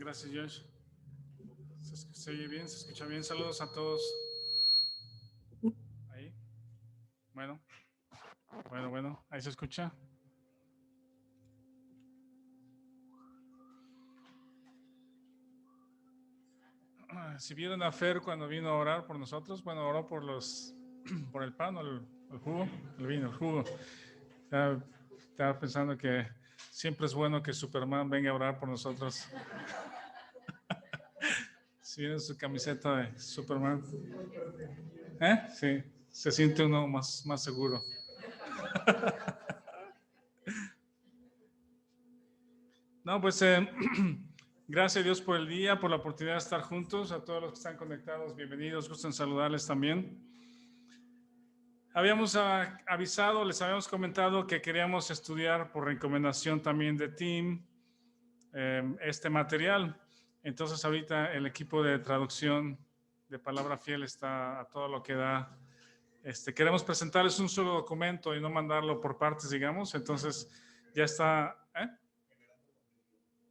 Gracias, Josh. Se oye bien, se escucha bien. Saludos a todos. Ahí. Bueno, ahí se escucha. Si vieron a Fer cuando vino a orar por nosotros, bueno, oró por el pan o el jugo, el vino, el jugo. Estaba pensando que siempre es bueno que Superman venga a orar por nosotros. Si vieron su camiseta de Superman, sí, se siente uno más seguro. No, pues gracias a Dios por el día, por la oportunidad de estar juntos. A todos los que están conectados, bienvenidos, gusto en saludarles también. Habíamos avisado, les habíamos comentado que queríamos estudiar por recomendación también de Tim este material. Entonces ahorita el equipo de traducción de Palabra Fiel está a todo lo que da. Queremos presentarles un solo documento y no mandarlo por partes, digamos. Entonces ya está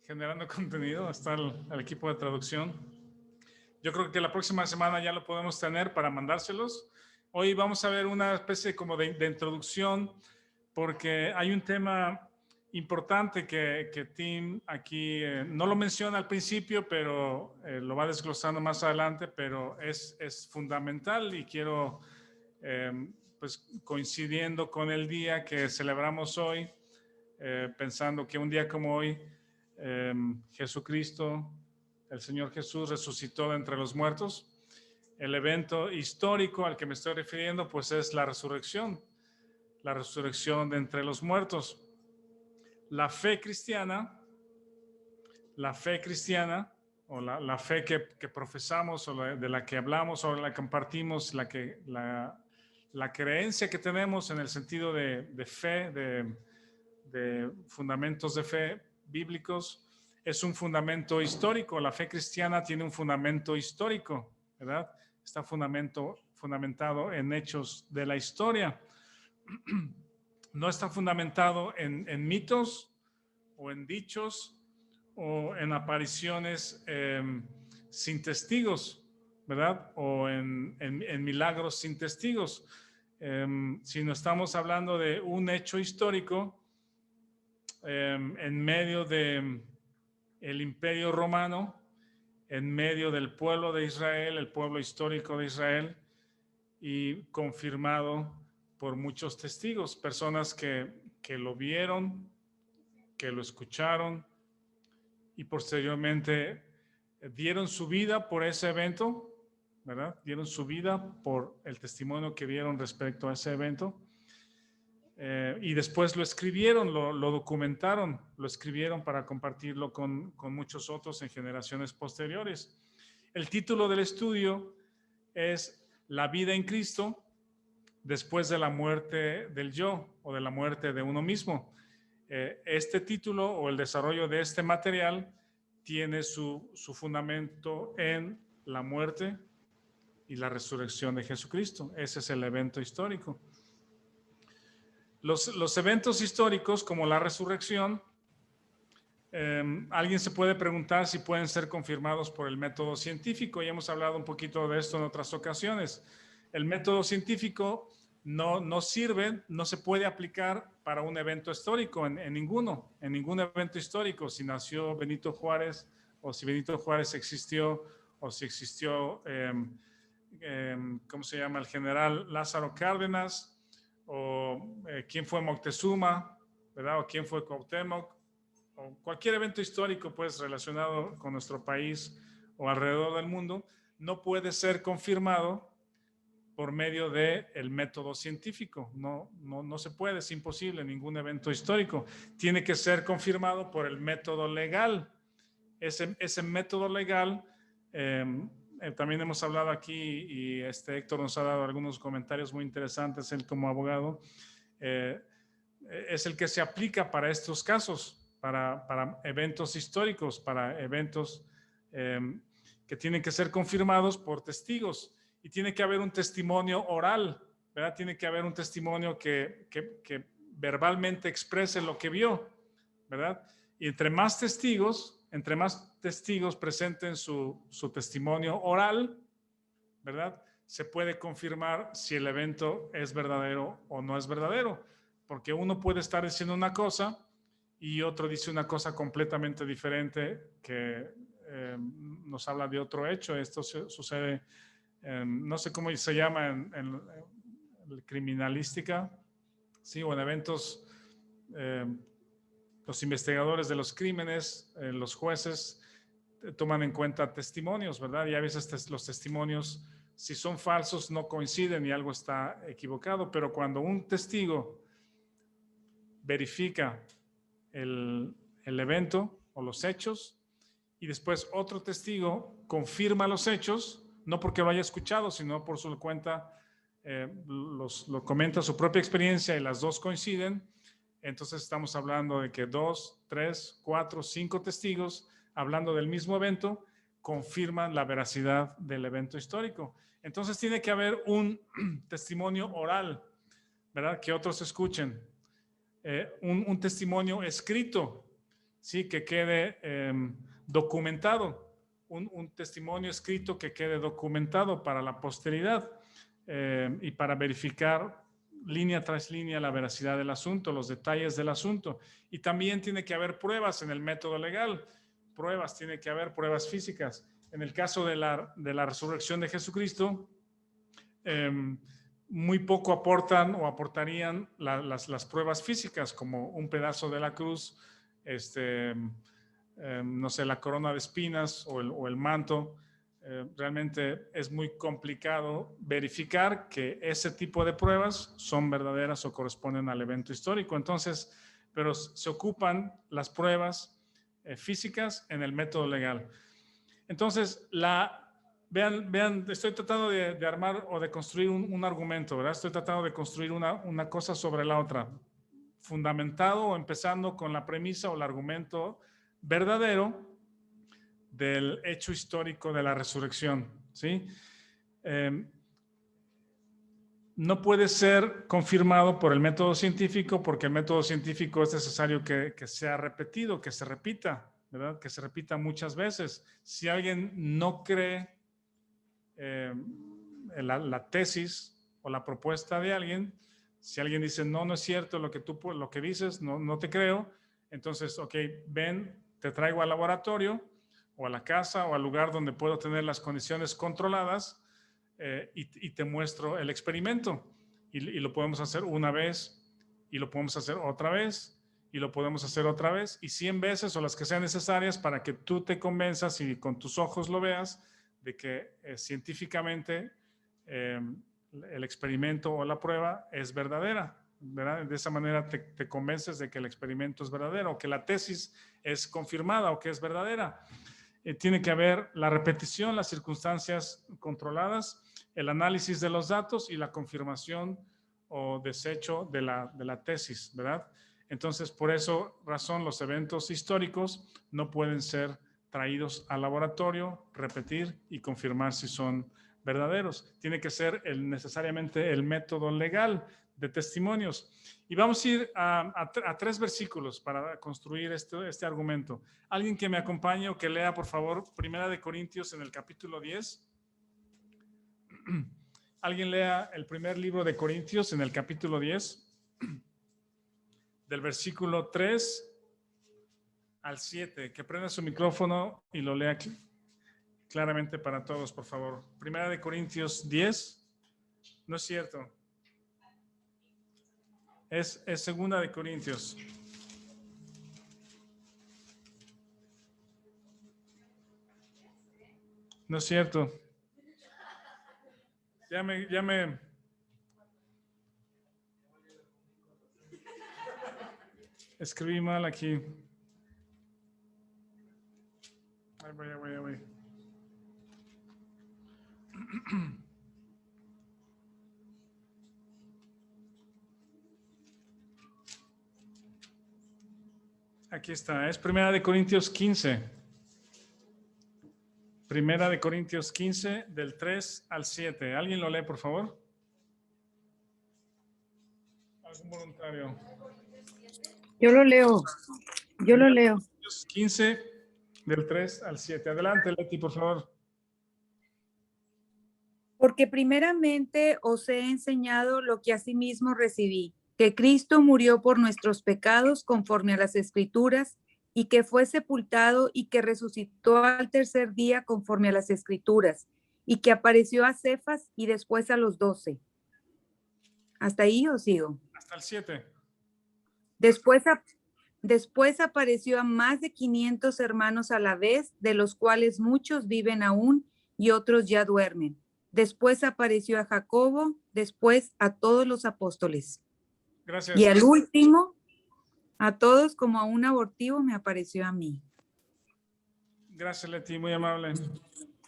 generando contenido, está el equipo de traducción. Yo creo que la próxima semana ya lo podemos tener para mandárselos. Hoy vamos a ver una especie como de introducción, porque hay un tema importante que Tim aquí no lo menciona al principio, pero lo va desglosando más adelante, pero es fundamental y quiero, pues coincidiendo con el día que celebramos hoy, pensando que un día como hoy, Jesucristo, el Señor Jesús resucitó de entre los muertos. El evento histórico al que me estoy refiriendo, pues es la resurrección de entre los muertos. La fe cristiana, o la fe que profesamos, o de la que hablamos, o la que compartimos, la creencia que tenemos en el sentido de fe, de fundamentos de fe bíblicos, es un fundamento histórico. La fe cristiana tiene un fundamento histórico, ¿verdad? Está fundamentado en hechos de la historia. No está fundamentado en mitos o en dichos o en apariciones sin testigos, ¿verdad? O en milagros sin testigos. Sino estamos hablando de un hecho histórico en medio del Imperio Romano, en medio del pueblo de Israel, el pueblo histórico de Israel, y confirmado por muchos testigos, personas que lo vieron, que lo escucharon y posteriormente dieron su vida por ese evento, ¿verdad? Dieron su vida por el testimonio que dieron respecto a ese evento. Y después lo escribieron, lo documentaron, lo escribieron para compartirlo con muchos otros en generaciones posteriores. El título del estudio es La vida en Cristo después de la muerte del yo o de la muerte de uno mismo. Este título o el desarrollo de este material tiene su fundamento en la muerte y la resurrección de Jesucristo. Ese es el evento histórico. Los eventos históricos como la resurrección, alguien se puede preguntar si pueden ser confirmados por el método científico. Ya hemos hablado un poquito de esto en otras ocasiones. El método científico no sirve, no se puede aplicar para un evento histórico en ningún evento histórico. Si nació Benito Juárez o si Benito Juárez existió o si existió, ¿cómo se llama? El general Lázaro Cárdenas, o quién fue Moctezuma, ¿verdad? O quién fue Cuauhtémoc, o cualquier evento histórico pues relacionado con nuestro país o alrededor del mundo, no puede ser confirmado por medio del método científico. No se puede, es imposible. Ningún evento histórico tiene que ser confirmado por el método legal. Ese método legal, también hemos hablado aquí y Héctor nos ha dado algunos comentarios muy interesantes, él como abogado, es el que se aplica para estos casos, para eventos históricos, para eventos que tienen que ser confirmados por testigos, y tiene que haber un testimonio oral, ¿verdad? Tiene que haber un testimonio que verbalmente exprese lo que vio, ¿verdad? Y entre más testigos, entre más testigos presenten su testimonio oral, ¿verdad? Se puede confirmar si el evento es verdadero o no es verdadero, porque uno puede estar diciendo una cosa y otro dice una cosa completamente diferente que nos habla de otro hecho. Esto sucede, no sé cómo se llama en criminalística, ¿sí? O en eventos, los investigadores de los crímenes, los jueces toman en cuenta testimonios, ¿verdad? Y a veces los testimonios, si son falsos, no coinciden y algo está equivocado, pero cuando un testigo verifica el evento o los hechos y después otro testigo confirma los hechos, no porque lo haya escuchado, sino por su cuenta, lo comenta su propia experiencia y las dos coinciden, entonces estamos hablando de que 2, 3, 4, 5 testigos hablando del mismo evento confirman la veracidad del evento histórico. Entonces tiene que haber un testimonio oral, ¿verdad? Que otros escuchen. Un testimonio escrito, ¿sí? Que quede documentado. Un testimonio escrito que quede documentado para la posteridad y para verificar línea tras línea la veracidad del asunto, los detalles del asunto. Y también tiene que haber pruebas en el método legal. Pruebas, tiene que haber pruebas físicas. En el caso de la resurrección de Jesucristo, muy poco aportan o aportarían las pruebas físicas, como un pedazo de la cruz, no sé, la corona de espinas o el manto. Realmente es muy complicado verificar que ese tipo de pruebas son verdaderas o corresponden al evento histórico. Entonces, pero se ocupan las pruebas físicas en el método legal. Entonces, vean, estoy tratando de armar o de construir un argumento, ¿verdad? Estoy tratando de construir una cosa sobre la otra, fundamentado o empezando con la premisa o el argumento verdadero del hecho histórico de la resurrección, ¿sí? No puede ser confirmado por el método científico, porque el método científico es necesario que sea repetido, que se repita, ¿verdad? Que se repita muchas veces. Si alguien no cree la tesis o la propuesta de alguien, si alguien dice, no es cierto lo que dices, no te creo, entonces, ok, ven, te traigo al laboratorio o a la casa o al lugar donde puedo tener las condiciones controladas y te muestro el experimento. Y lo podemos hacer una vez, y lo podemos hacer otra vez, y lo podemos hacer otra vez, y 100 veces o las que sean necesarias para que tú te convenzas y con tus ojos lo veas de que científicamente el experimento o la prueba es verdadera, ¿verdad? De esa manera te convences de que el experimento es verdadero, o que la tesis es confirmada o que es verdadera. Tiene que haber la repetición, las circunstancias controladas, el análisis de los datos y la confirmación o desecho de la tesis, ¿verdad? Entonces, por esa razón, los eventos históricos no pueden ser traídos al laboratorio, repetir y confirmar si son verdaderos. Tiene que ser necesariamente el método legal de testimonios. Y vamos a ir a 3 versículos para construir este argumento. Alguien que me acompañe o que lea, por favor, Primera de Corintios en el capítulo 10. Alguien lea el primer libro de Corintios en el capítulo 10, del versículo 3 al 7. Que prenda su micrófono y lo lea aquí claramente para todos, por favor. Primera de Corintios 10. No es cierto. Es Segunda de Corintios. No es cierto. Ya me escribí mal aquí. Ahí voy. Aquí está, es Primera de Corintios 15. Primera de Corintios 15, del 3 al 7. ¿Alguien lo lee, por favor? ¿Algún voluntario? Yo lo leo. 15, Del 3 al 7. Adelante, Leti, por favor. Porque primeramente os he enseñado lo que asimismo recibí, que Cristo murió por nuestros pecados conforme a las Escrituras, y que fue sepultado y que resucitó al tercer día conforme a las Escrituras, y que apareció a Cefas y después a los 12. ¿Hasta ahí o sigo? Hasta el 7. Después apareció a más de 500 hermanos a la vez, de los cuales muchos viven aún y otros ya duermen. Después apareció a Jacobo, después a todos los apóstoles. Gracias. Y al último, a todos como a un abortivo me apareció a mí. Gracias, Leti, muy amable.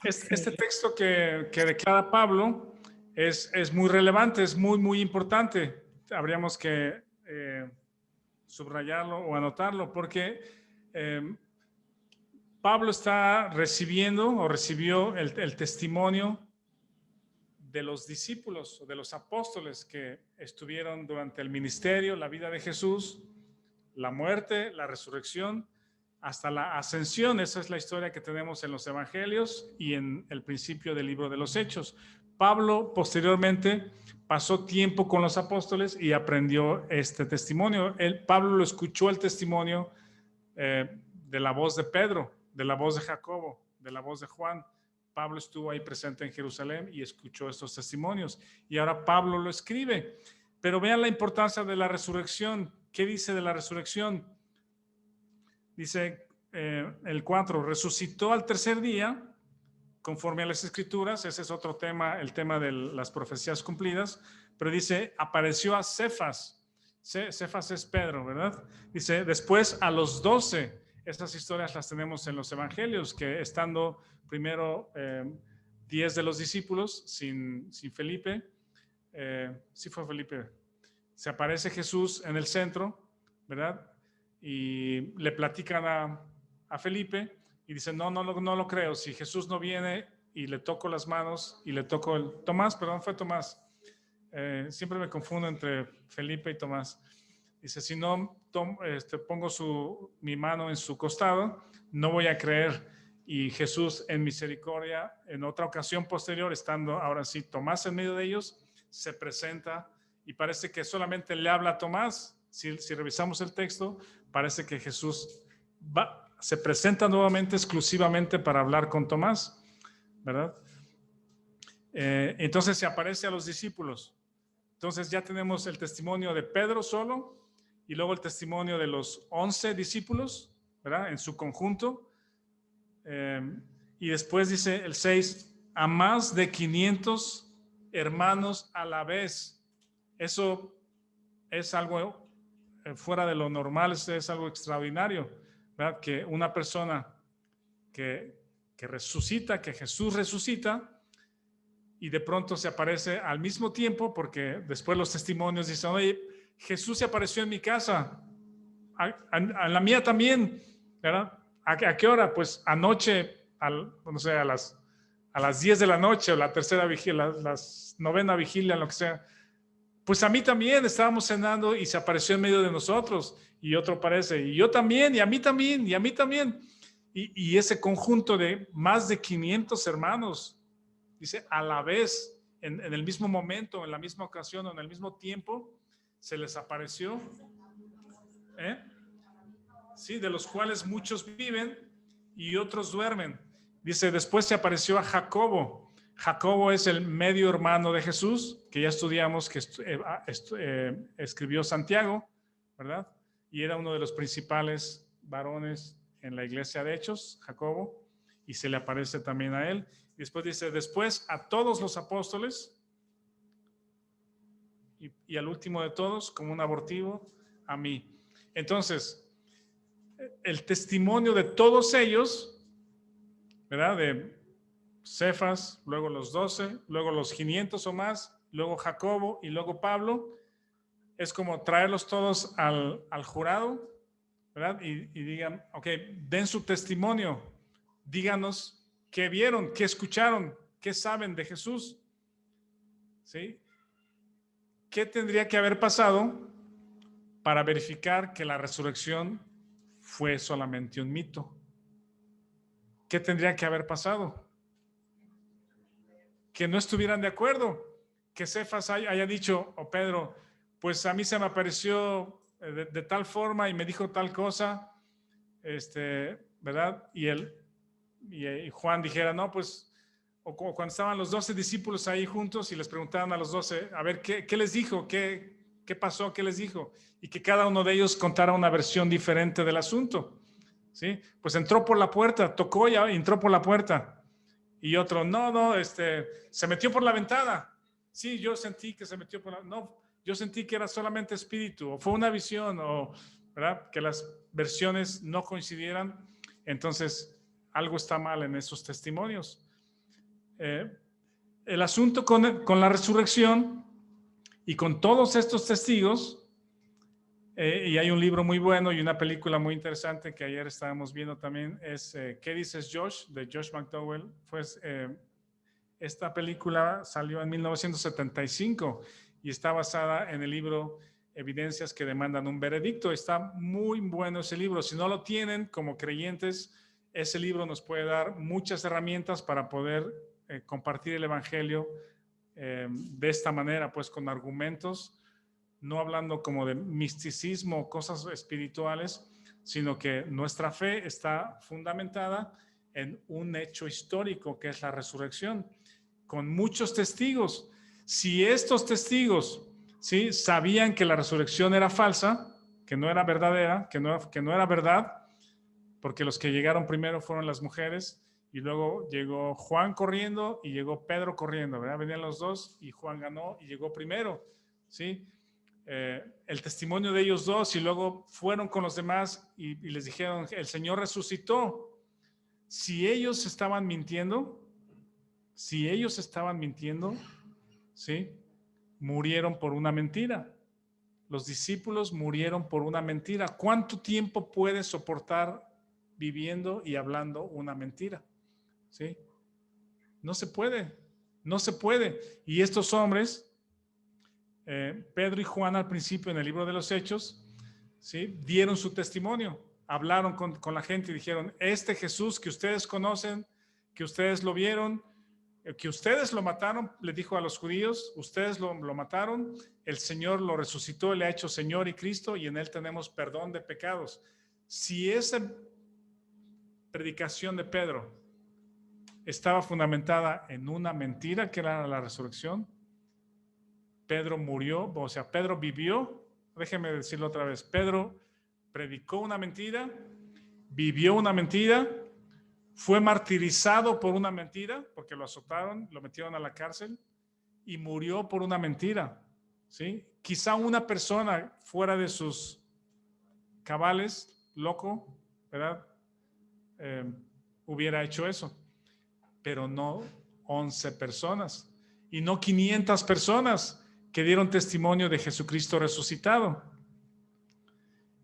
Este texto que declara Pablo es muy relevante, es muy importante. Habríamos que subrayarlo o anotarlo porque Pablo está recibiendo o recibió el testimonio de los discípulos o de los apóstoles que estuvieron durante el ministerio, la vida de Jesús, la muerte, la resurrección, hasta la ascensión. Esa es la historia que tenemos en los evangelios y en el principio del libro de los Hechos. Pablo posteriormente pasó tiempo con los apóstoles y aprendió este testimonio. Pablo lo escuchó el testimonio de la voz de Pedro, de la voz de Jacobo, de la voz de Juan. Pablo estuvo ahí presente en Jerusalén y escuchó estos testimonios. Y ahora Pablo lo escribe. Pero vean la importancia de la resurrección. ¿Qué dice de la resurrección? Dice el 4, resucitó al tercer día, conforme a las Escrituras. Ese es otro tema, el tema de las profecías cumplidas. Pero dice, apareció a Cefas. Cefas es Pedro, ¿verdad? Dice, después a los 12. Estas historias las tenemos en los evangelios, que estando primero 10 de los discípulos sin Felipe, sí fue Felipe, se aparece Jesús en el centro, ¿verdad? Y le platican a Felipe y dicen, no lo creo, si Jesús no viene, y le toco las manos y le toco Tomás, fue Tomás, siempre me confundo entre Felipe y Tomás. Dice, si no pongo mi mano en su costado, no voy a creer. Y Jesús, en misericordia, en otra ocasión posterior, estando ahora sí Tomás en medio de ellos, se presenta y parece que solamente le habla a Tomás. Si revisamos el texto, parece que Jesús se presenta nuevamente exclusivamente para hablar con Tomás, ¿verdad? Entonces se aparece a los discípulos. Entonces ya tenemos el testimonio de Pedro solo y luego el testimonio de los 11 discípulos, ¿verdad? En su conjunto. Y después dice el 6, a más de 500 hermanos a la vez. Eso es algo fuera de lo normal, es algo extraordinario, ¿verdad? Que una persona que resucita, que Jesús resucita, y de pronto se aparece al mismo tiempo, porque después los testimonios dicen, oye, Jesús se apareció en mi casa, a la mía también, ¿verdad? ¿A qué hora? Pues anoche, no sé, a las 10 de la noche, o la tercera vigilia, las novena vigilia, lo que sea. Pues a mí también estábamos cenando y se apareció en medio de nosotros, y otro aparece, y yo también, y a mí también, y a mí también. Y ese conjunto de más de 500 hermanos, dice, a la vez, en el mismo momento, en la misma ocasión o en el mismo tiempo, se les apareció. Sí, de los cuales muchos viven y otros duermen. Dice, después se apareció a Jacobo. Jacobo es el medio hermano de Jesús, que ya estudiamos, que escribió Santiago, ¿verdad? Y era uno de los principales varones en la iglesia de Hechos, Jacobo, y se le aparece también a él. Y después dice, después a todos los apóstoles, y al último de todos, como un abortivo, a mí. Entonces, el testimonio de todos ellos, ¿verdad? De Cefas, luego los 12, luego los 500 o más, luego Jacobo y luego Pablo, es como traerlos todos al jurado, ¿verdad? Y digan, ok, den su testimonio, díganos qué vieron, qué escucharon, qué saben de Jesús, ¿sí? ¿Qué tendría que haber pasado para verificar que la resurrección fue solamente un mito? ¿qué tendría que haber pasado? Que no estuvieran de acuerdo, que Cefas haya dicho, o Pedro, pues a mí se me apareció de tal forma y me dijo tal cosa, ¿verdad? Y Juan dijera, no, pues, o cuando estaban los 12 discípulos ahí juntos y les preguntaban a los 12, a ver, ¿qué les dijo? ¿Qué pasó? ¿Qué les dijo? Y que cada uno de ellos contara una versión diferente del asunto, ¿sí? Pues entró por la puerta, tocó y entró por la puerta. Y otro, no, se metió por la ventana. Sí, yo sentí que se metió por la... No, yo sentí que era solamente espíritu, o fue una visión, o, ¿verdad? Que las versiones no coincidieran. Entonces, algo está mal en esos testimonios. El asunto con la resurrección y con todos estos testigos, y hay un libro muy bueno y una película muy interesante que ayer estábamos viendo también, es ¿Qué dices Josh? De Josh McDowell. Esta película salió en 1975 y está basada en el libro Evidencias que demandan un veredicto. Está muy bueno ese libro. Si no lo tienen como creyentes, ese libro nos puede dar muchas herramientas para poder compartir el evangelio de esta manera, pues con argumentos, no hablando como de misticismo, cosas espirituales, sino que nuestra fe está fundamentada en un hecho histórico que es la resurrección, con muchos testigos. Si estos testigos, ¿sí?, sabían que la resurrección era falsa, que no era verdadera, que no era verdad, porque los que llegaron primero fueron las mujeres, y luego llegó Juan corriendo y llegó Pedro corriendo, ¿verdad? Venían los dos y Juan ganó y llegó primero, ¿sí? El testimonio de ellos dos, y luego fueron con los demás y les dijeron, el Señor resucitó. Si ellos estaban mintiendo, ¿sí?, murieron por una mentira. Los discípulos murieron por una mentira. ¿Cuánto tiempo puedes soportar viviendo y hablando una mentira? ¿Sí? No se puede. Y estos hombres, Pedro y Juan al principio en el libro de los Hechos, ¿sí?, dieron su testimonio, hablaron con la gente y dijeron, este Jesús que ustedes conocen, que ustedes lo vieron, que ustedes lo mataron, le dijo a los judíos, ustedes lo mataron, el Señor lo resucitó, le ha hecho Señor y Cristo, y en Él tenemos perdón de pecados. Si esa predicación de Pedro estaba fundamentada en una mentira, que era la resurrección, Pedro murió, o sea, Pedro vivió, déjeme decirlo otra vez, Pedro predicó una mentira, vivió una mentira, fue martirizado por una mentira, porque lo azotaron, lo metieron a la cárcel, y murió por una mentira, ¿sí? Quizá una persona fuera de sus cabales, loco, ¿verdad? Hubiera hecho eso, pero no 11 personas, y no 500 personas que dieron testimonio de Jesucristo resucitado.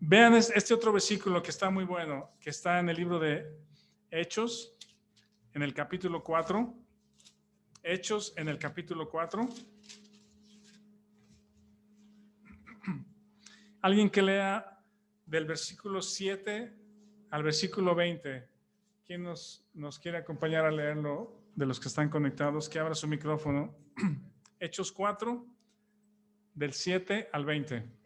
Vean este otro versículo que está muy bueno, que está en el libro de Hechos, en el capítulo 4. Hechos en el capítulo 4. Alguien que lea del versículo 7 al versículo 20. ¿Quién nos quiere acompañar a leerlo de los que están conectados? Que abra su micrófono. Hechos 4, del 7 al 20.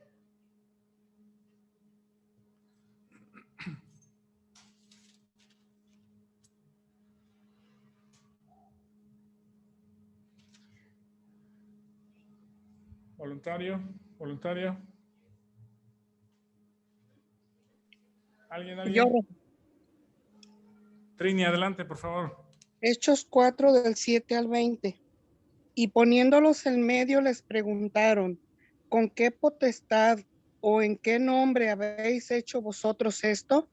Voluntaria. ¿Alguien? Yo, Trini, adelante, por favor. Hechos 4 del 7 al 20. Y poniéndolos en medio les preguntaron, ¿con qué potestad o en qué nombre habéis hecho vosotros esto?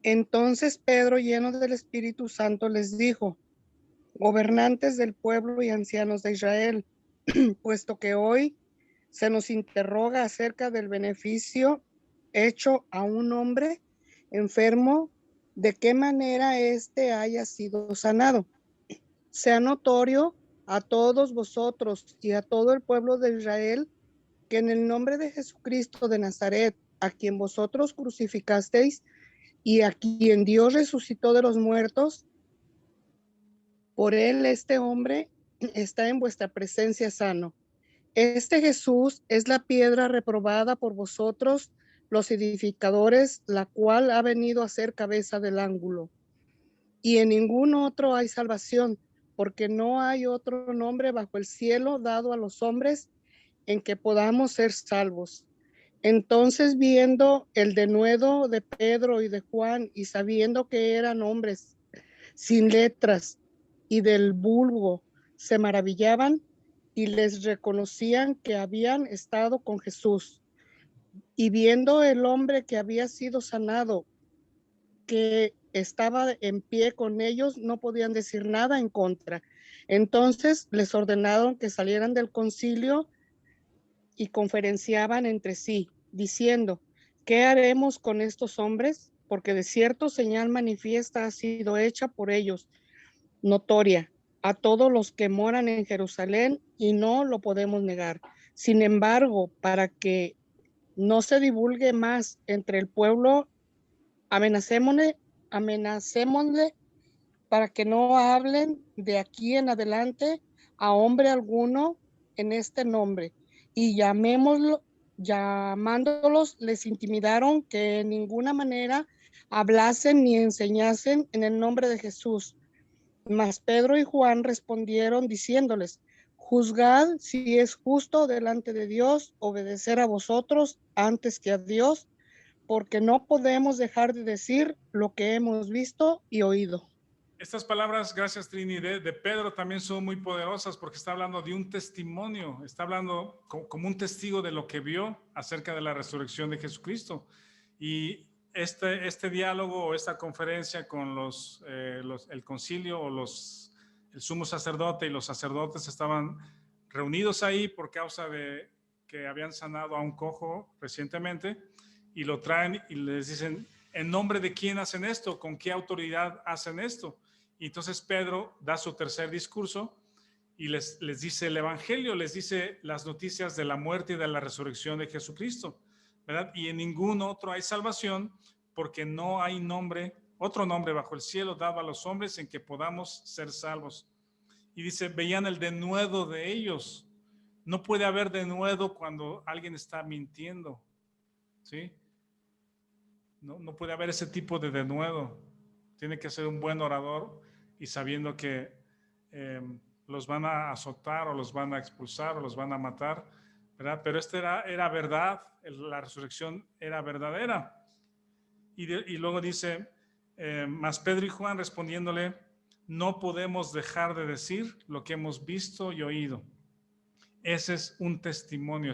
Entonces Pedro, lleno del Espíritu Santo, les dijo, gobernantes del pueblo y ancianos de Israel, puesto que hoy se nos interroga acerca del beneficio hecho a un hombre enfermo, de qué manera éste haya sido sanado. Sea notorio a todos vosotros y a todo el pueblo de Israel que en el nombre de Jesucristo de Nazaret, a quien vosotros crucificasteis, y a quien Dios resucitó de los muertos, por él este hombre está en vuestra presencia sano. Este Jesús es la piedra reprobada por vosotros, los edificadores, la cual ha venido a ser cabeza del ángulo. Y en ningún otro hay salvación, porque no hay otro nombre bajo el cielo dado a los hombres en que podamos ser salvos. Entonces, viendo el denuedo de Pedro y de Juan, y sabiendo que eran hombres sin letras y del vulgo, se maravillaban y les reconocían que habían estado con Jesús. Y viendo el hombre que había sido sanado, que estaba en pie con ellos, no podían decir nada en contra. Entonces les ordenaron que salieran del concilio y conferenciaban entre sí, diciendo: ¿qué haremos con estos hombres? Porque de cierto señal manifiesta ha sido hecha por ellos, notoria a todos los que moran en Jerusalén, y no lo podemos negar. Sin embargo, para que no se divulgue más entre el pueblo, amenacémosle para que no hablen de aquí en adelante a hombre alguno en este nombre. Y llamándolos, les intimidaron que en ninguna manera hablasen ni enseñasen en el nombre de Jesús. Mas Pedro y Juan respondieron diciéndoles: juzgad si es justo delante de Dios obedecer a vosotros antes que a Dios, porque no podemos dejar de decir lo que hemos visto y oído. Estas palabras, gracias Trini, de Pedro también son muy poderosas porque está hablando de un testimonio, está hablando como un testigo de lo que vio acerca de la resurrección de Jesucristo. Y este diálogo o esta conferencia con el concilio o el sumo sacerdote y los sacerdotes estaban reunidos ahí por causa de que habían sanado a un cojo recientemente, y lo traen y les dicen: ¿en nombre de quién hacen esto? ¿Con qué autoridad hacen esto? Y entonces Pedro da su tercer discurso y les dice el evangelio, les dice las noticias de la muerte y de la resurrección de Jesucristo, ¿verdad? Y en ningún otro hay salvación, porque no hay otro nombre bajo el cielo dado a los hombres en que podamos ser salvos. Y dice, veían el denuedo de ellos. No puede haber denuedo cuando alguien está mintiendo, ¿sí? No puede haber ese tipo de denuedo. Tiene que ser un buen orador y sabiendo que los van a azotar o los van a expulsar o los van a matar, ¿verdad? Pero era verdad, la resurrección era verdadera. Y luego dice, mas Pedro y Juan respondiéndole: no podemos dejar de decir lo que hemos visto y oído. Ese es un testimonio,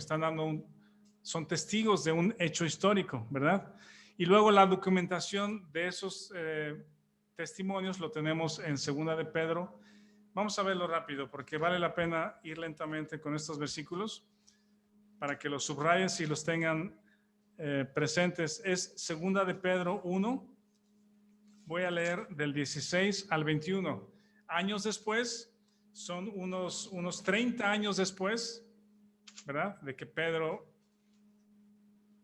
son testigos de un hecho histórico, ¿verdad? Y luego la documentación de esos testimonios lo tenemos en 2 de Pedro. Vamos a verlo rápido porque vale la pena ir lentamente con estos versículos para que los subrayen y los tengan presentes. Es 2 de Pedro 1. Voy a leer del 16 al 21. Años después, son unos 30 años después, ¿verdad? De que Pedro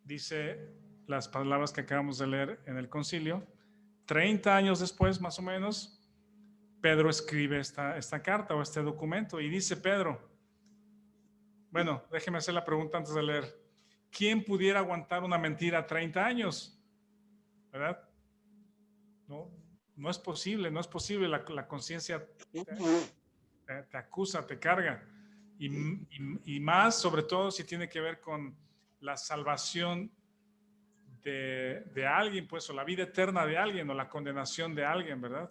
dice las palabras que acabamos de leer en el concilio. 30 años después, más o menos, Pedro escribe esta carta o este documento y dice Pedro, bueno, déjeme hacer la pregunta antes de leer. ¿Quién pudiera aguantar una mentira 30 años? ¿Verdad? No es posible, la conciencia te acusa, te carga. Y más, sobre todo, si tiene que ver con la salvación de alguien, pues, o la vida eterna de alguien, o la condenación de alguien, ¿verdad?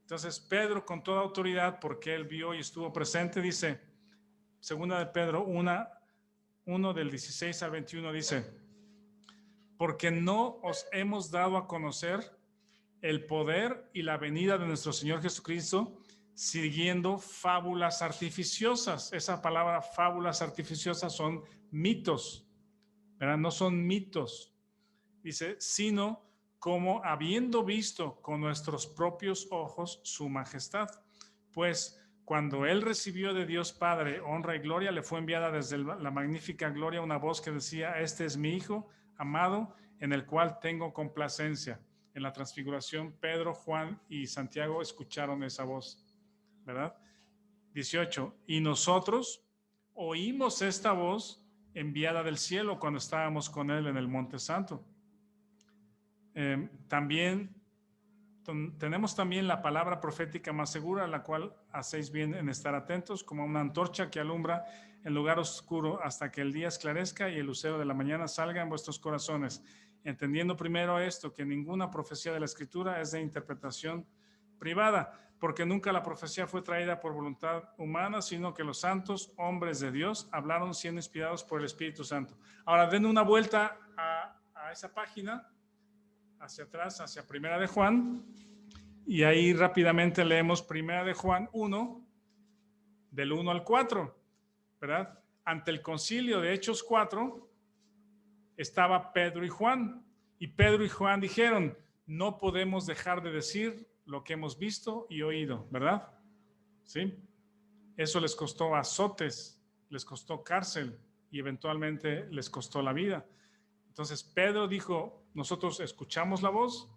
Entonces, Pedro, con toda autoridad, porque él vio y estuvo presente, dice, 2 de Pedro 1 del 16 al 21, dice: porque no os hemos dado a conocer el poder y la venida de nuestro Señor Jesucristo siguiendo fábulas artificiosas. Esa palabra fábulas artificiosas son mitos, ¿verdad? No son mitos. Dice, sino como habiendo visto con nuestros propios ojos su majestad. Pues cuando él recibió de Dios Padre honra y gloria, le fue enviada desde la magnífica gloria una voz que decía: este es mi Hijo amado, en el cual tengo complacencia. En la transfiguración, Pedro, Juan y Santiago escucharon esa voz, ¿verdad? 18. Y nosotros oímos esta voz enviada del cielo cuando estábamos con él en el Monte Santo. Tenemos también la palabra profética más segura, la cual hacéis bien en estar atentos, como una antorcha que alumbra en lugar oscuro hasta que el día esclarezca y el lucero de la mañana salga en vuestros corazones, entendiendo primero esto, que ninguna profecía de la Escritura es de interpretación privada, porque nunca la profecía fue traída por voluntad humana, sino que los santos hombres de Dios hablaron siendo inspirados por el Espíritu Santo. Ahora den una vuelta a esa página, hacia atrás, hacia Primera de Juan, y ahí rápidamente leemos Primera de Juan 1, del 1 al 4, ¿verdad? Ante el concilio de Hechos 4 estaba Pedro y Juan, y Pedro y Juan dijeron, no podemos dejar de decir lo que hemos visto y oído, ¿verdad? ¿Sí? Eso les costó azotes, les costó cárcel y eventualmente les costó la vida. Entonces Pedro dijo, nosotros escuchamos la voz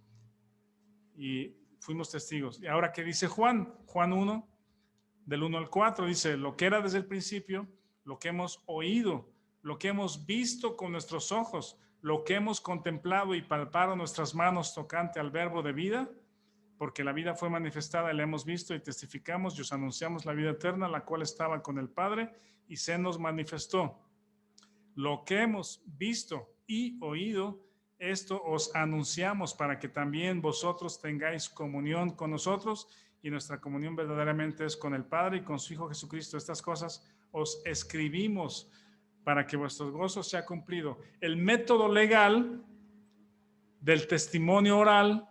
y fuimos testigos. ¿Y ahora qué dice Juan? Juan 1, del 1 al 4, dice, lo que era desde el principio, lo que hemos oído, lo que hemos visto con nuestros ojos, lo que hemos contemplado y palpado nuestras manos tocante al verbo de vida, porque la vida fue manifestada y la hemos visto y testificamos y os anunciamos la vida eterna, la cual estaba con el Padre y se nos manifestó. Lo que hemos visto y oído, esto os anunciamos para que también vosotros tengáis comunión con nosotros, y nuestra comunión verdaderamente es con el Padre y con su Hijo Jesucristo. Estas cosas os escribimos para que vuestro gozo sea cumplido. El método legal del testimonio oral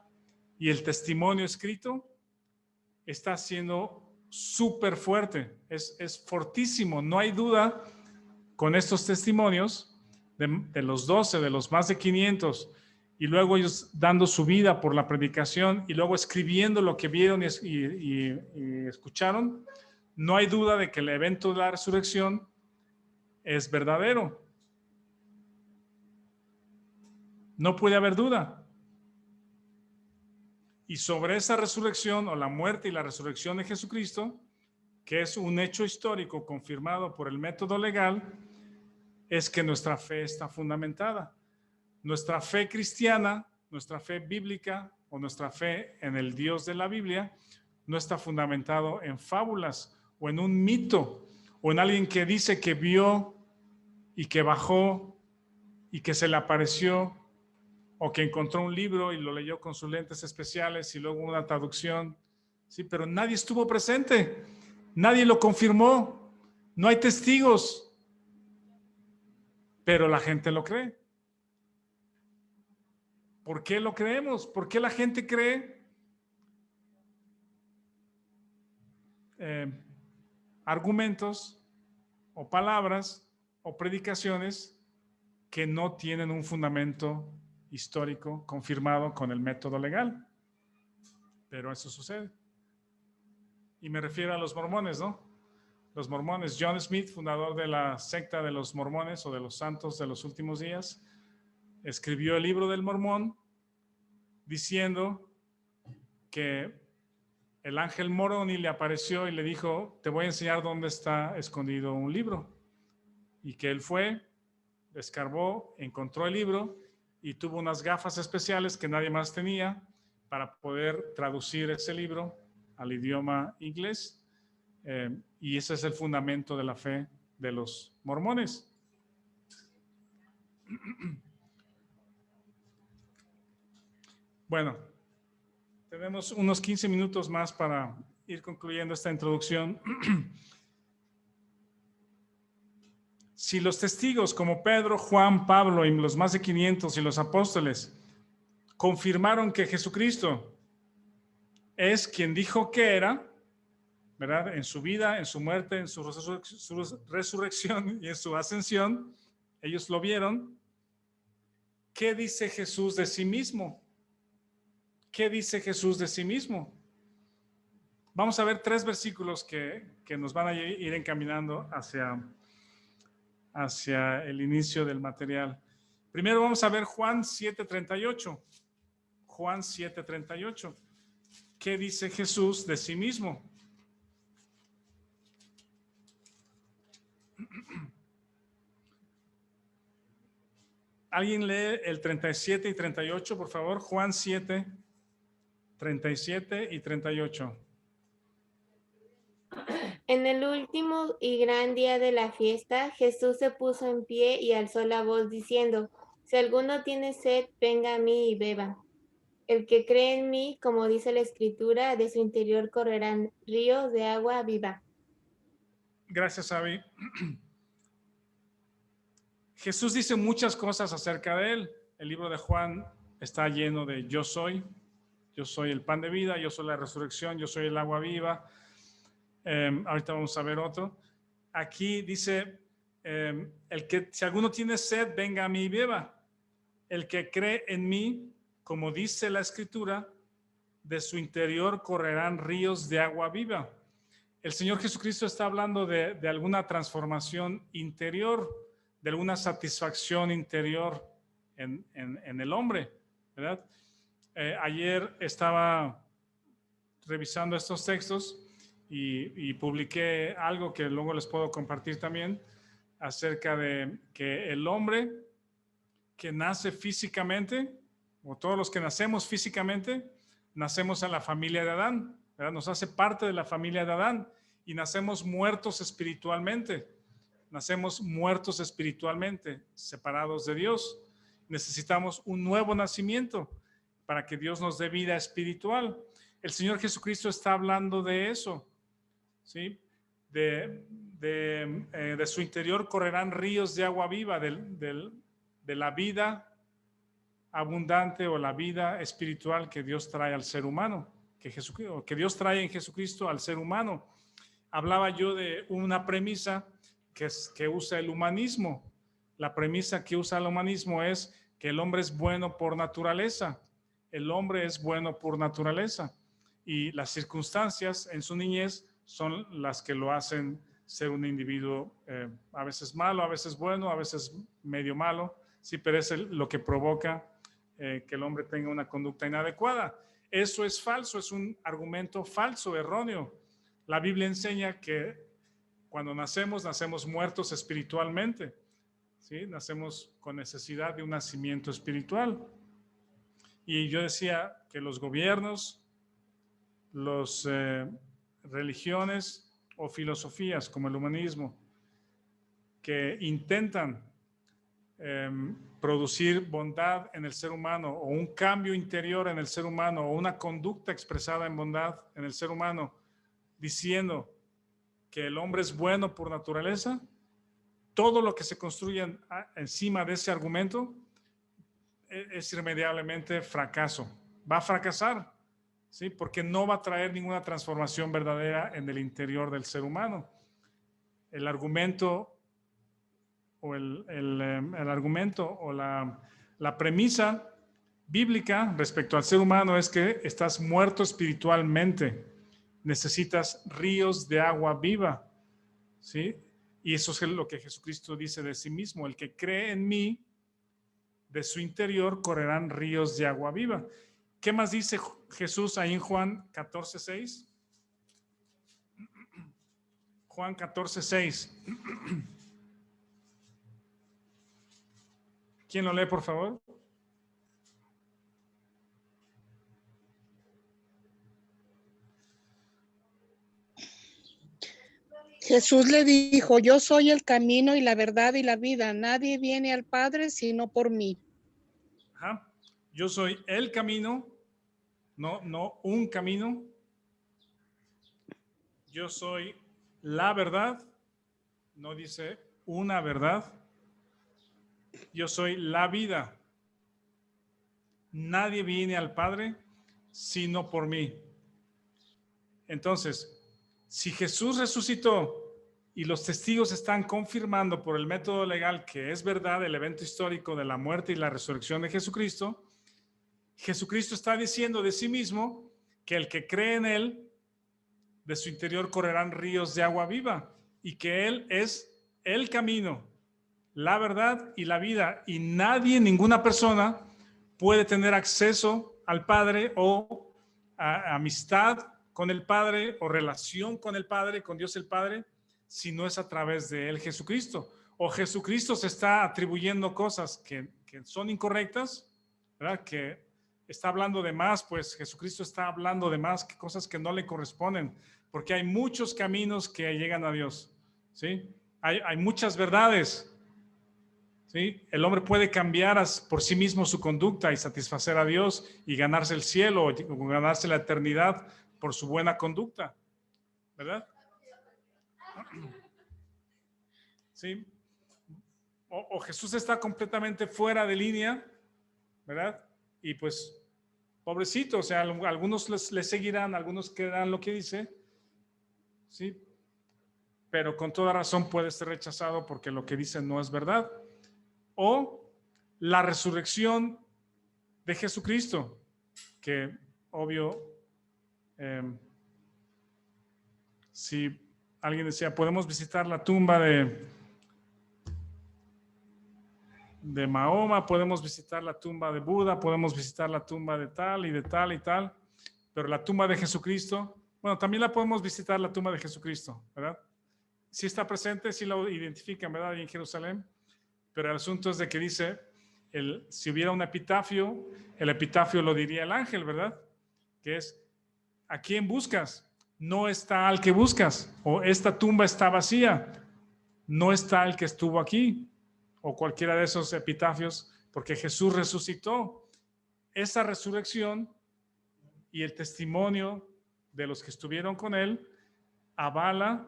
y el testimonio escrito está siendo súper fuerte, es fortísimo. No hay duda con estos testimonios de los 12, de los más de 500, y luego ellos dando su vida por la predicación y luego escribiendo lo que vieron y escucharon, no hay duda de que el evento de la resurrección es verdadero. No puede haber duda. Y sobre esa resurrección, o la muerte y la resurrección de Jesucristo, que es un hecho histórico confirmado por el método legal, es que nuestra fe está fundamentada. Nuestra fe cristiana, nuestra fe bíblica o nuestra fe en el Dios de la Biblia no está fundamentado en fábulas o en un mito o en alguien que dice que vio y que bajó y que se le apareció, o que encontró un libro y lo leyó con sus lentes especiales y luego una traducción. Sí, pero nadie estuvo presente, nadie lo confirmó, no hay testigos, pero la gente lo cree. ¿Por qué lo creemos? ¿Por qué la gente cree argumentos o palabras o predicaciones que no tienen un fundamento histórico confirmado con el método legal? Pero eso sucede. Y me refiero a los mormones, ¿no? Los mormones. John Smith, fundador de la secta de los mormones o de los santos de los últimos días, escribió el libro del Mormón diciendo que el ángel Moroni le apareció y le dijo, te voy a enseñar dónde está escondido un libro. Y que él fue, escarbó, encontró el libro y tuvo unas gafas especiales que nadie más tenía para poder traducir ese libro al idioma inglés. Y ese es el fundamento de la fe de los mormones. Bueno, tenemos unos 15 minutos más para ir concluyendo esta introducción. Si los testigos como Pedro, Juan, Pablo y los más de 500 y los apóstoles confirmaron que Jesucristo es quien dijo que era, ¿verdad? En su vida, en su muerte, en su resurrección y en su ascensión, ellos lo vieron. ¿Qué dice Jesús de sí mismo? ¿Qué dice Jesús de sí mismo? Vamos a ver 3 versículos que nos van a ir encaminando hacia el inicio del material. Primero vamos a ver Juan 7:38. Juan 7:38. ¿Qué dice Jesús de sí mismo? ¿Alguien lee el 37 y 38, por favor? Juan 7, 37 y 38. En el último y gran día de la fiesta, Jesús se puso en pie y alzó la voz diciendo: Si alguno tiene sed, venga a mí y beba. El que cree en mí, como dice la Escritura, de su interior correrán ríos de agua viva. Gracias, Abby. Jesús dice muchas cosas acerca de él. El libro de Juan está lleno de yo soy el pan de vida, yo soy la resurrección, yo soy el agua viva. Ahorita vamos a ver otro. Aquí dice, el que si alguno tiene sed, venga a mí y beba. El que cree en mí, como dice la Escritura, de su interior correrán ríos de agua viva. El Señor Jesucristo está hablando de alguna transformación interior, de alguna satisfacción interior en el hombre, ¿verdad? Ayer estaba revisando estos textos y publiqué algo que luego les puedo compartir también acerca de que el hombre que nace físicamente, o todos los que nacemos físicamente, nacemos en la familia de Adán, ¿verdad? Nos hace parte de la familia de Adán y nacemos muertos espiritualmente. Nacemos muertos espiritualmente, separados de Dios. Necesitamos un nuevo nacimiento para que Dios nos dé vida espiritual. El Señor Jesucristo está hablando de eso, ¿sí? De su interior correrán ríos de agua viva, de la vida abundante o la vida espiritual que Dios trae al ser humano, que Dios trae en Jesucristo al ser humano. Hablaba yo de una premisa que usa el humanismo. La premisa que usa el humanismo es que el hombre es bueno por naturaleza. El hombre es bueno por naturaleza. Y las circunstancias en su niñez son las que lo hacen ser un individuo a veces malo, a veces bueno, a veces medio malo. Sí, pero es lo que provoca que el hombre tenga una conducta inadecuada. Eso es falso, es un argumento falso, erróneo. La Biblia enseña que cuando nacemos muertos espiritualmente, ¿sí? Nacemos con necesidad de un nacimiento espiritual. Y yo decía que los gobiernos, las religiones o filosofías como el humanismo, que intentan producir bondad en el ser humano o un cambio interior en el ser humano o una conducta expresada en bondad en el ser humano, diciendo que el hombre es bueno por naturaleza, todo lo que se construye encima de ese argumento es irremediablemente fracaso. Va a fracasar, ¿sí? Porque no va a traer ninguna transformación verdadera en el interior del ser humano. El argumento o la premisa bíblica respecto al ser humano es que estás muerto espiritualmente, necesitas ríos de agua viva, ¿sí? Y eso es lo que Jesucristo dice de sí mismo: el que cree en mí, de su interior correrán ríos de agua viva. ¿Qué más dice Jesús ahí en Juan 14:6? Juan 14:6. ¿Quién lo lee, por favor? Jesús le dijo: yo soy el camino y la verdad y la vida. Nadie viene al Padre sino por mí. Ajá. Yo soy el camino, no un camino. Yo soy la verdad, no dice una verdad. Yo soy la vida. Nadie viene al Padre sino por mí. Entonces, si Jesús resucitó y los testigos están confirmando por el método legal que es verdad el evento histórico de la muerte y la resurrección de Jesucristo, Jesucristo está diciendo de sí mismo que el que cree en él, de su interior correrán ríos de agua viva, y que él es el camino, la verdad y la vida. Y nadie, ninguna persona puede tener acceso al Padre o a amistad con el Padre o relación con el Padre, con Dios el Padre, si no es a través de él, Jesucristo. O Jesucristo se está atribuyendo cosas que son incorrectas, ¿verdad? Que está hablando de más, pues Jesucristo está hablando de más, que cosas que no le corresponden, porque hay muchos caminos que llegan a Dios, ¿sí? Hay muchas verdades, ¿sí? El hombre puede cambiar por sí mismo su conducta y satisfacer a Dios y ganarse el cielo o ganarse la eternidad por su buena conducta, ¿verdad? ¿Sí? O Jesús está completamente fuera de línea, ¿verdad? Y pues, pobrecito, o sea, algunos les seguirán, algunos creerán lo que dice, ¿sí? Pero con toda razón puede ser rechazado porque lo que dice no es verdad. O la resurrección de Jesucristo, que obvio, si alguien decía, podemos visitar la tumba de Mahoma, podemos visitar la tumba de Buda, podemos visitar la tumba de tal y de tal y tal, pero la tumba de Jesucristo, bueno, también la podemos visitar, la tumba de Jesucristo, ¿verdad? Sí está presente, sí lo identifican, ¿verdad? Ahí en Jerusalén, pero el asunto es de que dice, si hubiera un epitafio, el epitafio lo diría el ángel, ¿verdad? Que es, ¿a quién buscas? No está al que buscas, o esta tumba está vacía, no está el que estuvo aquí, o cualquiera de esos epitafios, porque Jesús resucitó. Esa resurrección y el testimonio de los que estuvieron con él avala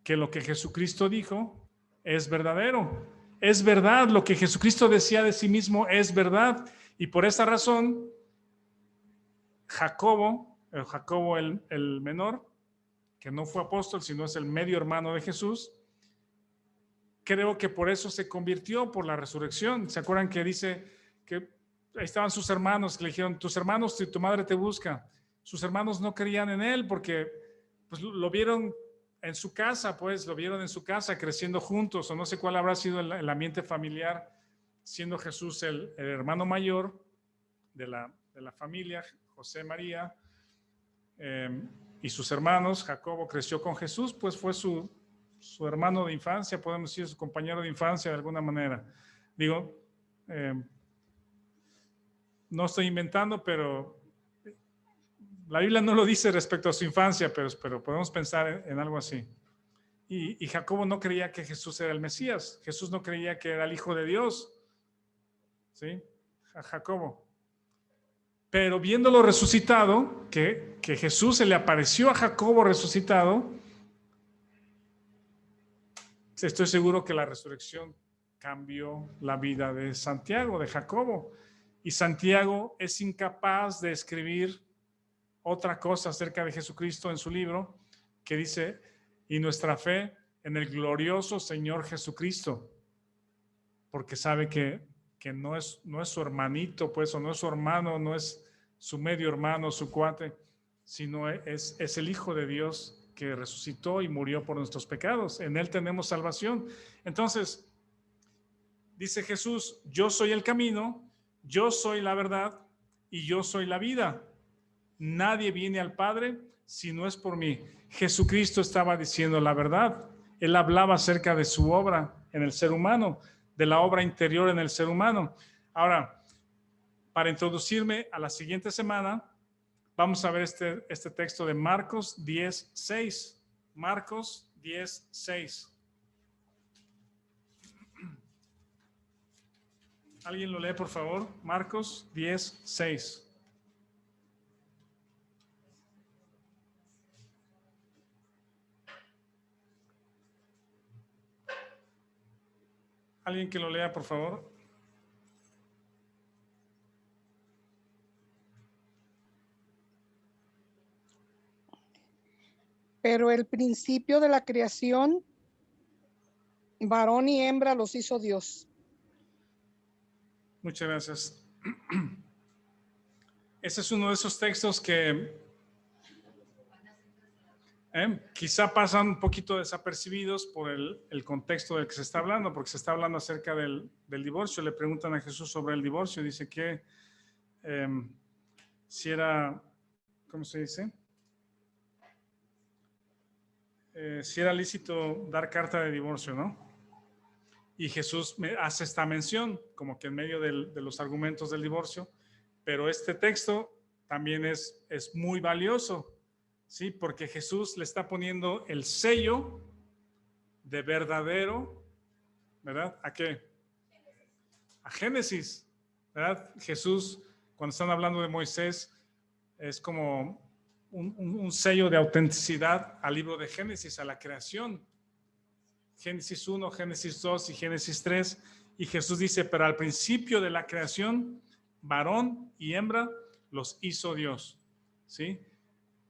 que lo que Jesucristo dijo es verdadero. Es verdad, lo que Jesucristo decía de sí mismo es verdad. Y por esa razón, Jacobo el menor, que no fue apóstol, sino es el medio hermano de Jesús, creo que por eso se convirtió, por la resurrección. ¿Se acuerdan que dice que ahí estaban sus hermanos, que le dijeron, tus hermanos, tu madre te busca? Sus hermanos no creían en él porque pues, lo vieron en su casa, pues lo vieron en su casa creciendo juntos, o no sé cuál habrá sido el ambiente familiar, siendo Jesús el hermano mayor de la familia, José María, y sus hermanos. Jacobo creció con Jesús, pues fue su hermano de infancia, podemos decir su compañero de infancia de alguna manera. Digo, no estoy inventando, pero la Biblia no lo dice respecto a su infancia, pero podemos pensar en algo así. Y Jacobo no creía que Jesús era el Mesías, Jesús no creía que era el Hijo de Dios, ¿sí? Jacobo. Pero viéndolo resucitado, que Jesús se le apareció a Jacobo resucitado, estoy seguro que la resurrección cambió la vida de Santiago, de Jacobo. Y Santiago es incapaz de escribir otra cosa acerca de Jesucristo en su libro, que dice, y nuestra fe en el glorioso Señor Jesucristo, porque sabe que no es su hermanito, pues, o no es su hermano, no es su medio hermano, su cuate, sino es el Hijo de Dios que resucitó y murió por nuestros pecados. En él tenemos salvación. Entonces, dice Jesús, yo soy el camino, yo soy la verdad y yo soy la vida. Nadie viene al Padre si no es por mí. Jesucristo estaba diciendo la verdad. Él hablaba acerca de su obra en el ser humano, de la obra interior en el ser humano. Ahora, para introducirme a la siguiente semana, vamos a ver este texto de Marcos 10:6. Marcos 10:6. ¿Alguien lo lee, por favor? Marcos 10:6. ¿Alguien que lo lea, por favor? Pero el principio de la creación, varón y hembra los hizo Dios. Muchas gracias. Ese es uno de esos textos que Quizá pasan un poquito desapercibidos por el contexto del que se está hablando, porque se está hablando acerca del divorcio. Le preguntan a Jesús sobre el divorcio. Dice que si era, ¿cómo se dice? Si era lícito dar carta de divorcio, ¿no? Y Jesús hace esta mención, como que en medio de los argumentos del divorcio, pero este texto también es muy valioso, ¿sí? Porque Jesús le está poniendo el sello de verdadero, ¿verdad? ¿A qué? A Génesis, ¿verdad? Jesús, cuando están hablando de Moisés, es como un sello de autenticidad al libro de Génesis, a la creación. Génesis 1, Génesis 2 y Génesis 3. Y Jesús dice, pero al principio de la creación, varón y hembra los hizo Dios. ¿Sí?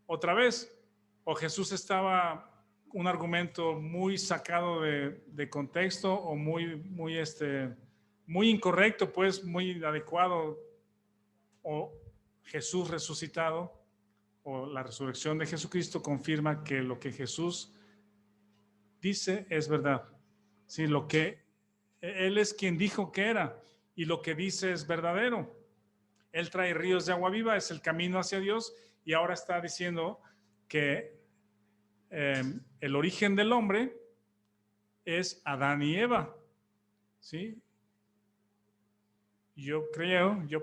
Otra vez, o Jesús estaba un argumento muy sacado de contexto o muy incorrecto, pues muy adecuado, o Jesús resucitado o la resurrección de Jesucristo confirma que lo que Jesús dice es verdad. Sí, lo que Él es quien dijo que era y lo que dice es verdadero. Él trae ríos de agua viva, es el camino hacia Dios y ahora está diciendo que el origen del hombre es Adán y Eva. ¿Sí? Yo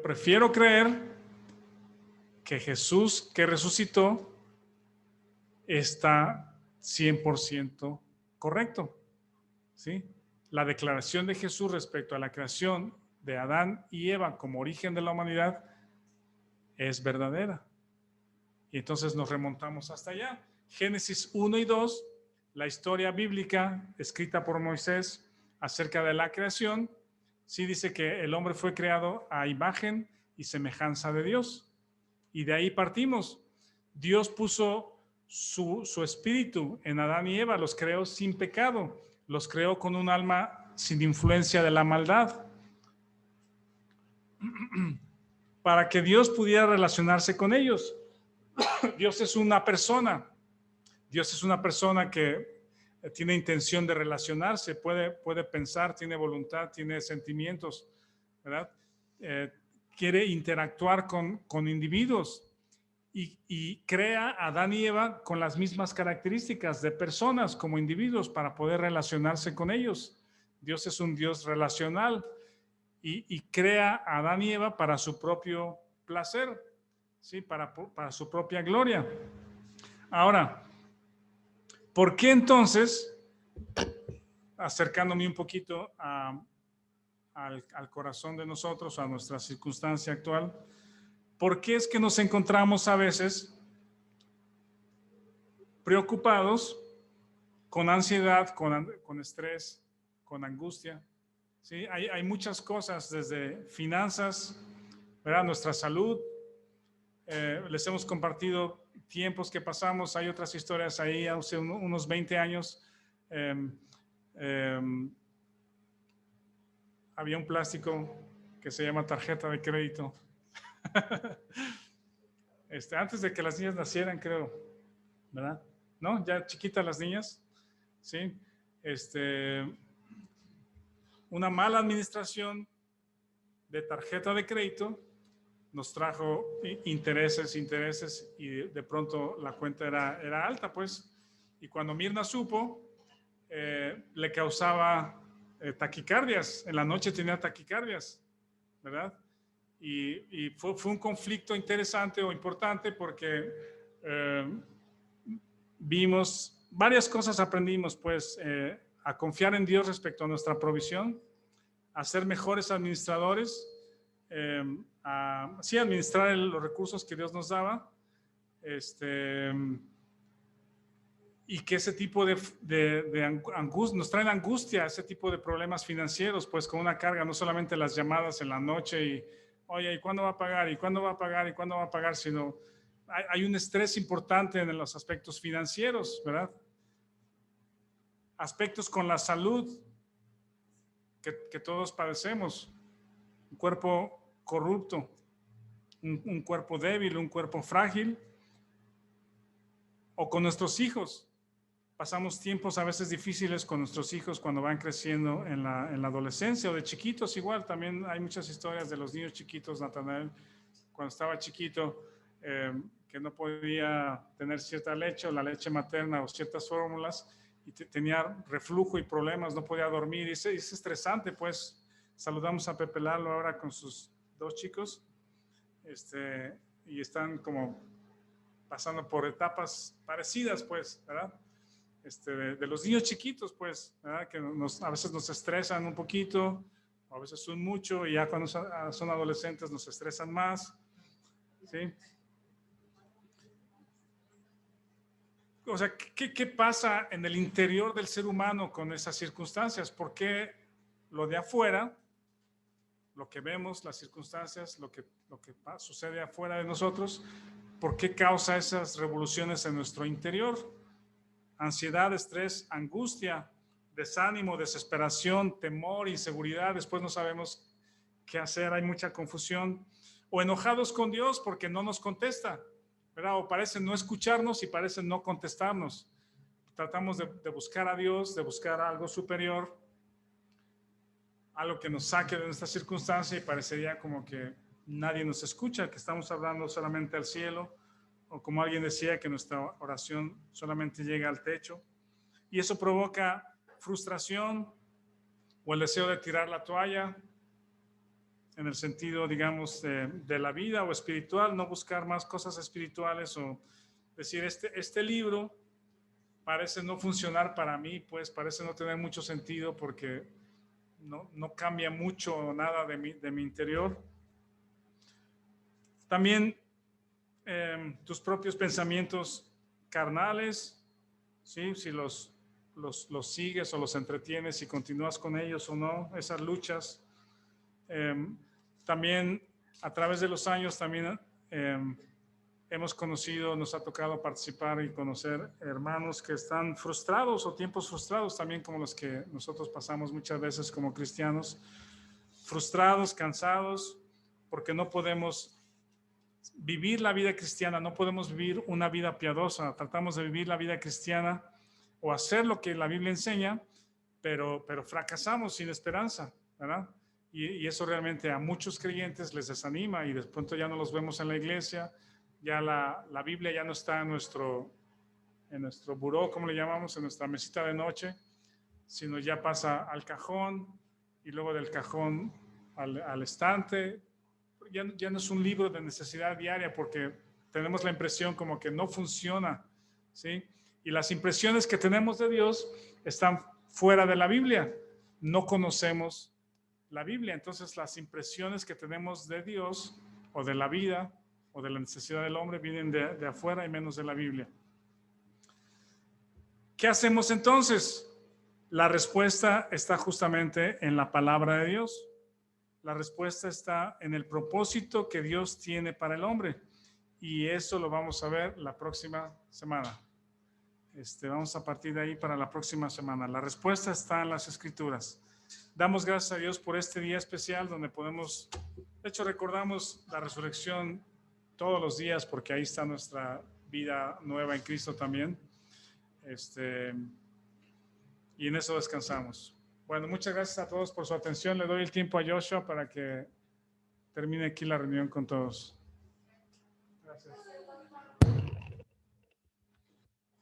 prefiero creer que Jesús que resucitó está 100% correcto. ¿Sí? La declaración de Jesús respecto a la creación de Adán y Eva como origen de la humanidad es verdadera. Y entonces nos remontamos hasta allá. Génesis 1 y 2, la historia bíblica escrita por Moisés acerca de la creación, sí dice que el hombre fue creado a imagen y semejanza de Dios. Y de ahí partimos. Dios puso su espíritu en Adán y Eva, los creó sin pecado, los creó con un alma sin influencia de la maldad, para que Dios pudiera relacionarse con ellos. Dios es una persona. Dios es una persona que tiene intención de relacionarse, puede pensar, tiene voluntad, tiene sentimientos, ¿verdad? Quiere interactuar con individuos y crea a Adán y Eva con las mismas características de personas como individuos para poder relacionarse con ellos. Dios es un Dios relacional y crea a Adán y Eva para su propio placer, ¿sí? Para su propia gloria. Ahora, ¿por qué entonces, acercándome un poquito al corazón de nosotros, a nuestra circunstancia actual, por qué es que nos encontramos a veces preocupados, con ansiedad, con estrés, con angustia? ¿Sí? Hay muchas cosas, desde finanzas, ¿verdad? Nuestra salud. Les hemos compartido tiempos que pasamos, hay otras historias ahí, hace unos 20 años. Había un plástico que se llama tarjeta de crédito. Antes de que las niñas nacieran, creo, ¿verdad? ¿No? Ya chiquitas las niñas, ¿sí? Una mala administración de tarjeta de crédito nos trajo intereses y de pronto la cuenta era alta, pues. Y cuando Mirna supo, le causaba taquicardias. En la noche tenía taquicardias, ¿verdad? Y fue un conflicto interesante o importante porque vimos varias cosas, aprendimos, pues, a confiar en Dios respecto a nuestra provisión, a ser mejores administradores, sí, administrar los recursos que Dios nos daba, y que ese tipo de angustia, nos traen angustia, ese tipo de problemas financieros, pues con una carga, no solamente las llamadas en la noche y, oye, ¿y cuándo va a pagar? ¿Y cuándo va a pagar? ¿Y cuándo va a pagar? Sino hay un estrés importante en los aspectos financieros, ¿verdad? Aspectos con la salud que todos padecemos, un cuerpo corrupto, un cuerpo débil, un cuerpo frágil, O con nuestros hijos. Pasamos tiempos a veces difíciles con nuestros hijos cuando van creciendo en la adolescencia, o de chiquitos igual. También hay muchas historias de los niños chiquitos. Natanael, cuando estaba chiquito, que no podía tener cierta leche o la leche materna o ciertas fórmulas, y tenía reflujo y problemas, no podía dormir. Y es estresante, pues. Saludamos a Pepe Lalo ahora con sus 2 chicos, y están como pasando por etapas parecidas, pues, ¿verdad? De los niños chiquitos, pues, ¿verdad? Que a veces nos estresan un poquito, a veces son mucho, y ya cuando son adolescentes nos estresan más, ¿sí? O sea, ¿qué pasa en el interior del ser humano con esas circunstancias? ¿Por qué lo de afuera, lo que vemos, las circunstancias, lo que sucede afuera de nosotros, por qué causa esas revoluciones en nuestro interior? Ansiedad, estrés, angustia, desánimo, desesperación, temor, inseguridad. Después no sabemos qué hacer, hay mucha confusión. O enojados con Dios porque no nos contesta, ¿verdad? O parece no escucharnos y parece no contestarnos. Tratamos de buscar a Dios, de buscar algo superior, algo que nos saque de nuestra circunstancia, y parecería como que nadie nos escucha, que estamos hablando solamente al cielo, o como alguien decía, que nuestra oración solamente llega al techo. Y eso provoca frustración o el deseo de tirar la toalla, en el sentido, digamos, de la vida o espiritual, no buscar más cosas espirituales, o decir, este libro parece no funcionar para mí, pues parece no tener mucho sentido porque no cambia mucho nada de mi interior. También tus propios pensamientos carnales, ¿sí? Si los sigues o los entretienes y continúas con ellos o no, esas luchas. También a través de los años también hemos conocido, nos ha tocado participar y conocer hermanos que están frustrados, o tiempos frustrados también, como los que nosotros pasamos muchas veces como cristianos, frustrados, cansados, porque no podemos vivir la vida cristiana, no podemos vivir una vida piadosa. Tratamos de vivir la vida cristiana o hacer lo que la Biblia enseña, pero fracasamos sin esperanza, ¿verdad? Y eso realmente a muchos creyentes les desanima, y de pronto ya no los vemos en la iglesia, ya la Biblia ya no está en nuestro buró, como le llamamos, en nuestra mesita de noche, sino ya pasa al cajón, y luego del cajón al estante. Ya no es un libro de necesidad diaria, porque tenemos la impresión como que no funciona, ¿sí? Y las impresiones que tenemos de Dios están fuera de la Biblia. No conocemos la Biblia, entonces las impresiones que tenemos de Dios o de la vida o de la necesidad del hombre vienen de afuera y menos de la Biblia. ¿Qué hacemos entonces? La respuesta está justamente en la palabra de Dios. La respuesta está en el propósito que Dios tiene para el hombre, y eso lo vamos a ver la próxima semana. Vamos a partir de ahí para la próxima semana. La respuesta está en las Escrituras. Damos gracias a Dios por este día especial donde podemos, de hecho recordamos la resurrección todos los días, porque ahí está nuestra vida nueva en Cristo también. Y en eso descansamos. Bueno, muchas gracias a todos por su atención. Le doy el tiempo a Joshua para que termine aquí la reunión con todos. Gracias.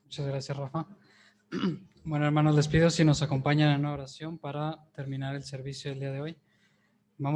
Muchas gracias, Rafa. Bueno, hermanos, les pido si nos acompañan en una oración para terminar el servicio del día de hoy.